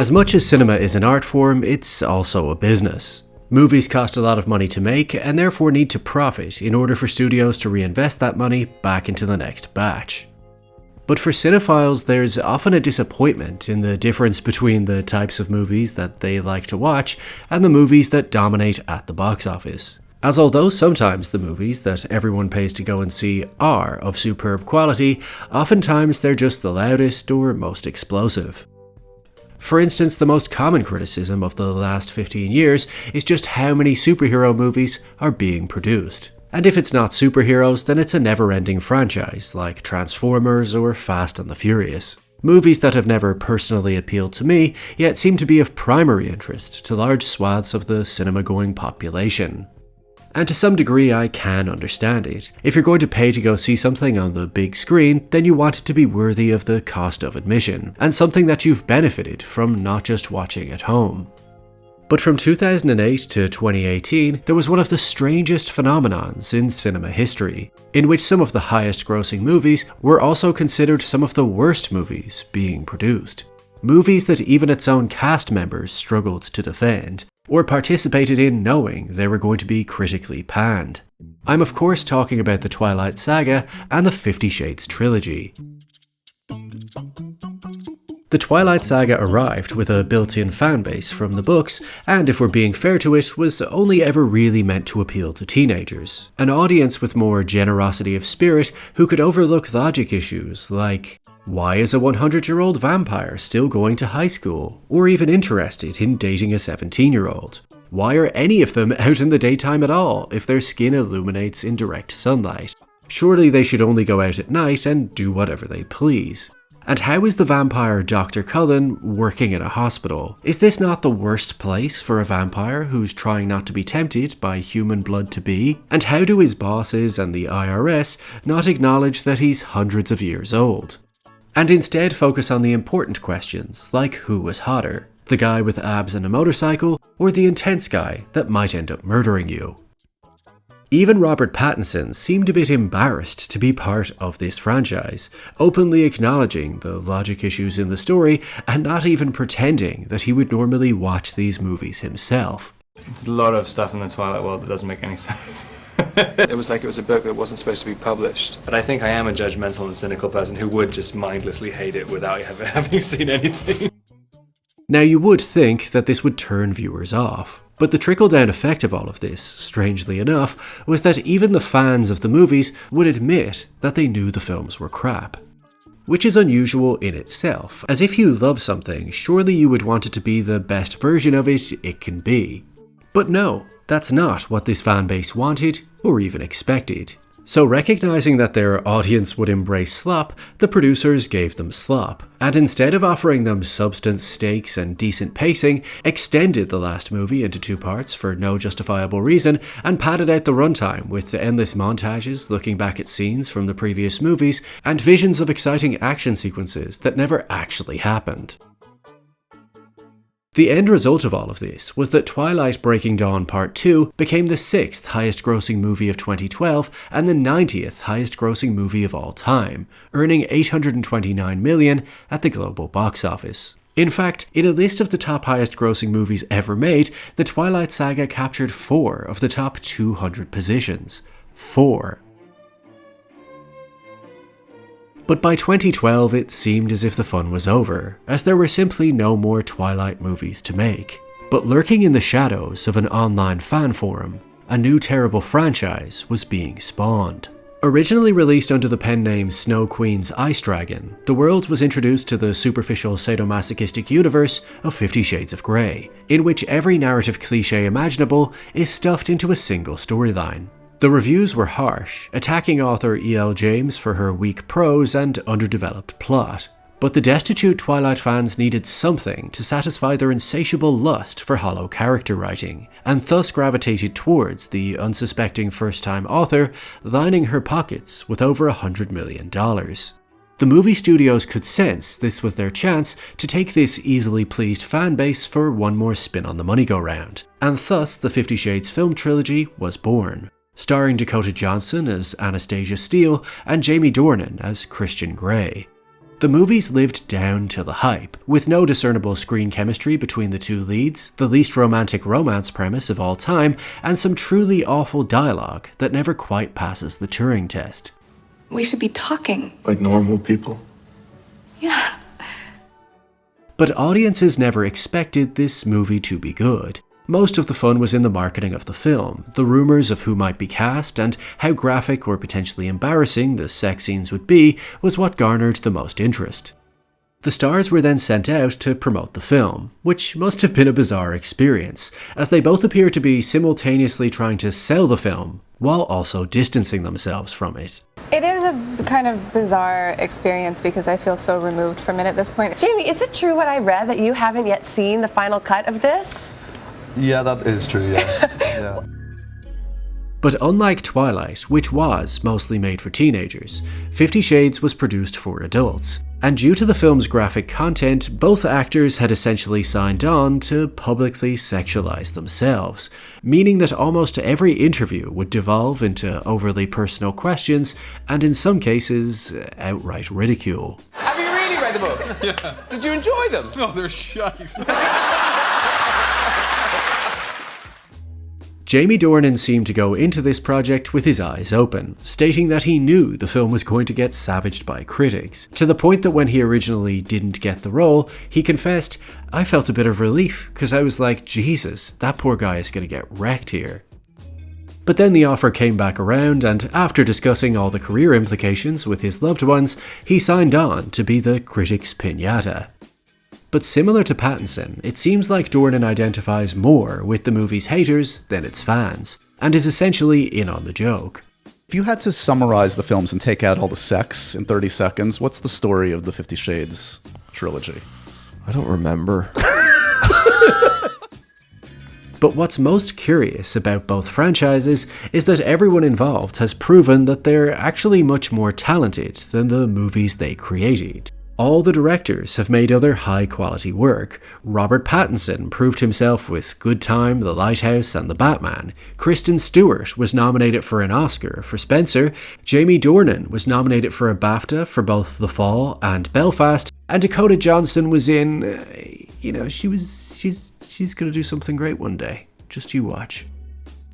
As much as cinema is an art form, it's also a business. Movies cost a lot of money to make and therefore need to profit in order for studios to reinvest that money back into the next batch. But for cinephiles, there's often a disappointment in the difference between the types of movies that they like to watch and the movies that dominate at the box office. As although sometimes the movies that everyone pays to go and see are of superb quality, oftentimes they're just the loudest or most explosive. For instance, the most common criticism of the last 15 years is just how many superhero movies are being produced. And if it's not superheroes, then it's a never-ending franchise, like Transformers or Fast and the Furious. Movies that have never personally appealed to me, yet seem to be of primary interest to large swaths of the cinema-going population. And to some degree I can understand it. If you're going to pay to go see something on the big screen, then you want it to be worthy of the cost of admission, and something that you've benefited from not just watching at home. But from 2008 to 2018, there was one of the strangest phenomenons in cinema history, in which some of the highest grossing movies were also considered some of the worst movies being produced. Movies that even its own cast members struggled to defend, or participated in knowing they were going to be critically panned. I'm of course talking about the Twilight Saga and the 50 Shades Trilogy. The Twilight Saga arrived with a built-in fanbase from the books, and if we're being fair to it, was only ever really meant to appeal to teenagers, an audience with more generosity of spirit who could overlook logic issues like, why is a 100-year-old vampire still going to high school, or even interested in dating a 17-year-old? Why are any of them out in the daytime at all if their skin illuminates in direct sunlight? Surely they should only go out at night and do whatever they please. And how is the vampire Dr. Cullen working in a hospital? Is this not the worst place for a vampire who's trying not to be tempted by human blood to be? And how do his bosses and the IRS not acknowledge that he's hundreds of years old? And instead focus on the important questions, like who was hotter, the guy with abs and a motorcycle, or the intense guy that might end up murdering you. Even Robert Pattinson seemed a bit embarrassed to be part of this franchise, openly acknowledging the logic issues in the story and not even pretending that he would normally watch these movies himself. There's a lot of stuff in the Twilight world that doesn't make any sense. It was like it was a book that wasn't supposed to be published. But I think I am a judgmental and cynical person who would just mindlessly hate it without ever having seen anything. Now you would think that this would turn viewers off, but the trickle-down effect of all of this, strangely enough, was that even the fans of the movies would admit that they knew the films were crap. Which is unusual in itself, as if you love something, surely you would want it to be the best version of it can be. But no, that's not what this fanbase wanted, or even expected. So recognizing that their audience would embrace slop, the producers gave them slop, and instead of offering them substance, stakes, and decent pacing, extended the last movie into 2 parts for no justifiable reason, and padded out the runtime with endless montages looking back at scenes from the previous movies, and visions of exciting action sequences that never actually happened. The end result of all of this was that Twilight Breaking Dawn Part 2 became the 6th highest grossing movie of 2012 and the 90th highest grossing movie of all time, earning $829 million at the global box office. In fact, in a list of the top highest grossing movies ever made, the Twilight Saga captured 4 of the top 200 positions. 4. But by 2012 it seemed as if the fun was over, as there were simply no more Twilight movies to make. But lurking in the shadows of an online fan forum, a new terrible franchise was being spawned. Originally released under the pen name Snow Queen's Ice Dragon, the world was introduced to the superficial sadomasochistic universe of 50 Shades of Grey, in which every narrative cliché imaginable is stuffed into a single storyline. The reviews were harsh, attacking author E.L. James for her weak prose and underdeveloped plot. But the destitute Twilight fans needed something to satisfy their insatiable lust for hollow character writing, and thus gravitated towards the unsuspecting first-time author lining her pockets with over $100 million. The movie studios could sense this was their chance to take this easily pleased fanbase for one more spin on the money-go-round, and thus the 50 Shades film trilogy was born, starring Dakota Johnson as Anastasia Steele and Jamie Dornan as Christian Grey. The movies lived down to the hype, with no discernible screen chemistry between the two leads, the least romantic romance premise of all time, and some truly awful dialogue that never quite passes the Turing test. We should be talking. Like normal people? Yeah. But audiences never expected this movie to be good. Most of the fun was in the marketing of the film, the rumours of who might be cast, and how graphic or potentially embarrassing the sex scenes would be was what garnered the most interest. The stars were then sent out to promote the film, which must have been a bizarre experience, as they both appear to be simultaneously trying to sell the film, while also distancing themselves from it. It is a kind of bizarre experience because I feel so removed from it at this point. Jamie, is it true what I read that you haven't yet seen the final cut of this? Yeah, that is true, yeah. Yeah. But unlike Twilight, which was mostly made for teenagers, 50 Shades was produced for adults. And due to the film's graphic content, both actors had essentially signed on to publicly sexualize themselves, meaning that almost every interview would devolve into overly personal questions, and in some cases, outright ridicule. Have you really read the books? Yeah. Did you enjoy them? No, they're shite. Jamie Dornan seemed to go into this project with his eyes open, stating that he knew the film was going to get savaged by critics, to the point that when he originally didn't get the role, he confessed, "I felt a bit of relief, because I was like, Jesus, that poor guy is going to get wrecked here." But then the offer came back around, and after discussing all the career implications with his loved ones, he signed on to be the critics' piñata. But similar to Pattinson, it seems like Dornan identifies more with the movie's haters than its fans, and is essentially in on the joke. If you had to summarize the films and take out all the sex in 30 seconds, what's the story of the 50 Shades trilogy? I don't remember. But what's most curious about both franchises is that everyone involved has proven that they're actually much more talented than the movies they created. All the directors have made other high-quality work. Robert Pattinson proved himself with Good Time, The Lighthouse, and The Batman. Kristen Stewart was nominated for an Oscar for Spencer. Jamie Dornan was nominated for a BAFTA for both The Fall and Belfast. And Dakota Johnson was in, she's gonna do something great one day. Just you watch.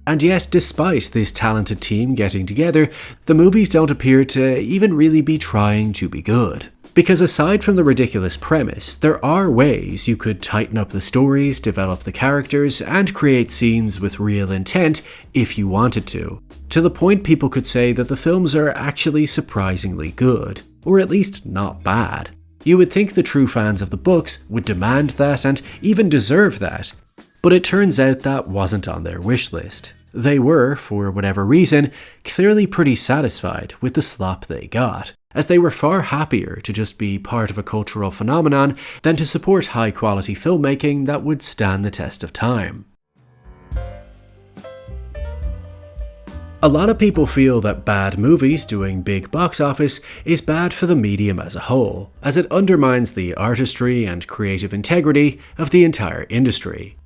And yet, despite this talented team getting together, the movies don't appear to even really be trying to be good. Because aside from the ridiculous premise, there are ways you could tighten up the stories, develop the characters, and create scenes with real intent if you wanted to the point people could say that the films are actually surprisingly good, or at least not bad. You would think the true fans of the books would demand that and even deserve that, but it turns out that wasn't on their wish list. They were, for whatever reason, clearly pretty satisfied with the slop they got, as they were far happier to just be part of a cultural phenomenon than to support high-quality filmmaking that would stand the test of time. A lot of people feel that bad movies doing big box office is bad for the medium as a whole, as it undermines the artistry and creative integrity of the entire industry.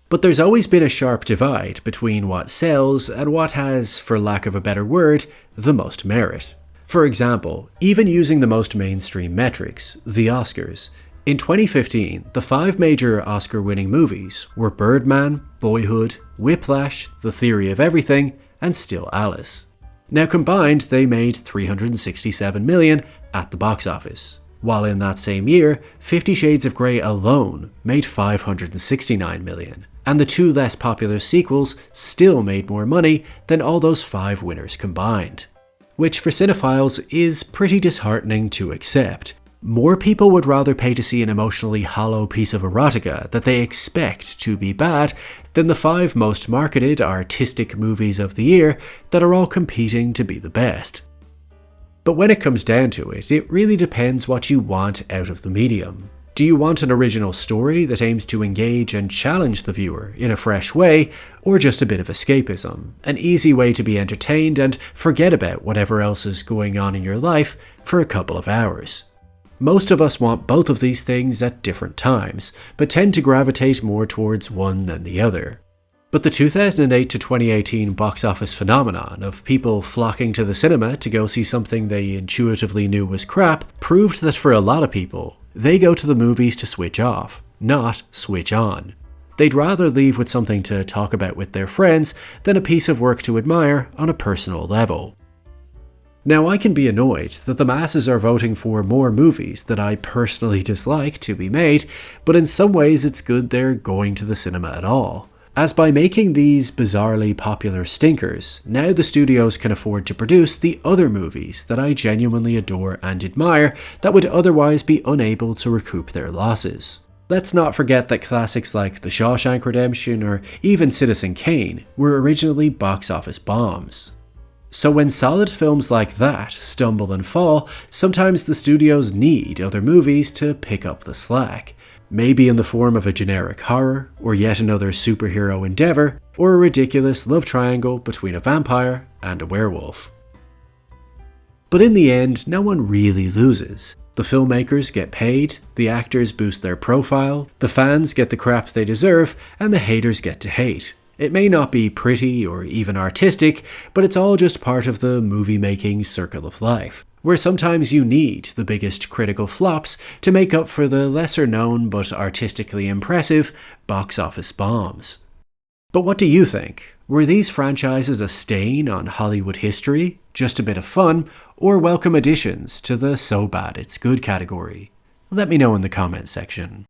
But there's always been a sharp divide between what sells and what has, for lack of a better word, the most merit. For example, even using the most mainstream metrics, the Oscars, in 2015, the 5 major Oscar-winning movies were Birdman, Boyhood, Whiplash, The Theory of Everything, and Still Alice. Now combined, they made $367 million at the box office, while in that same year, 50 Shades of Grey alone made $569 million, and the 2 less popular sequels still made more money than all those 5 winners combined. Which for cinephiles is pretty disheartening to accept. More people would rather pay to see an emotionally hollow piece of erotica that they expect to be bad than the 5 most marketed artistic movies of the year that are all competing to be the best. But when it comes down to it, it really depends what you want out of the medium. Do you want an original story that aims to engage and challenge the viewer in a fresh way, or just a bit of escapism, an easy way to be entertained and forget about whatever else is going on in your life for a couple of hours? Most of us want both of these things at different times, but tend to gravitate more towards one than the other. But the 2008 to 2018 box office phenomenon of people flocking to the cinema to go see something they intuitively knew was crap proved that for a lot of people, they go to the movies to switch off, not switch on. They'd rather leave with something to talk about with their friends than a piece of work to admire on a personal level. Now, I can be annoyed that the masses are voting for more movies that I personally dislike to be made, but in some ways it's good they're going to the cinema at all. As by making these bizarrely popular stinkers, now the studios can afford to produce the other movies that I genuinely adore and admire that would otherwise be unable to recoup their losses. Let's not forget that classics like The Shawshank Redemption or even Citizen Kane were originally box office bombs. So when solid films like that stumble and fall, sometimes the studios need other movies to pick up the slack. Maybe in the form of a generic horror, or yet another superhero endeavour, or a ridiculous love triangle between a vampire and a werewolf. But in the end, no one really loses. The filmmakers get paid, the actors boost their profile, the fans get the crap they deserve, and the haters get to hate. It may not be pretty or even artistic, but it's all just part of the movie-making circle of life, where sometimes you need the biggest critical flops to make up for the lesser-known but artistically impressive box office bombs. But what do you think? Were these franchises a stain on Hollywood history, just a bit of fun, or welcome additions to the so bad it's good category? Let me know in the comments section.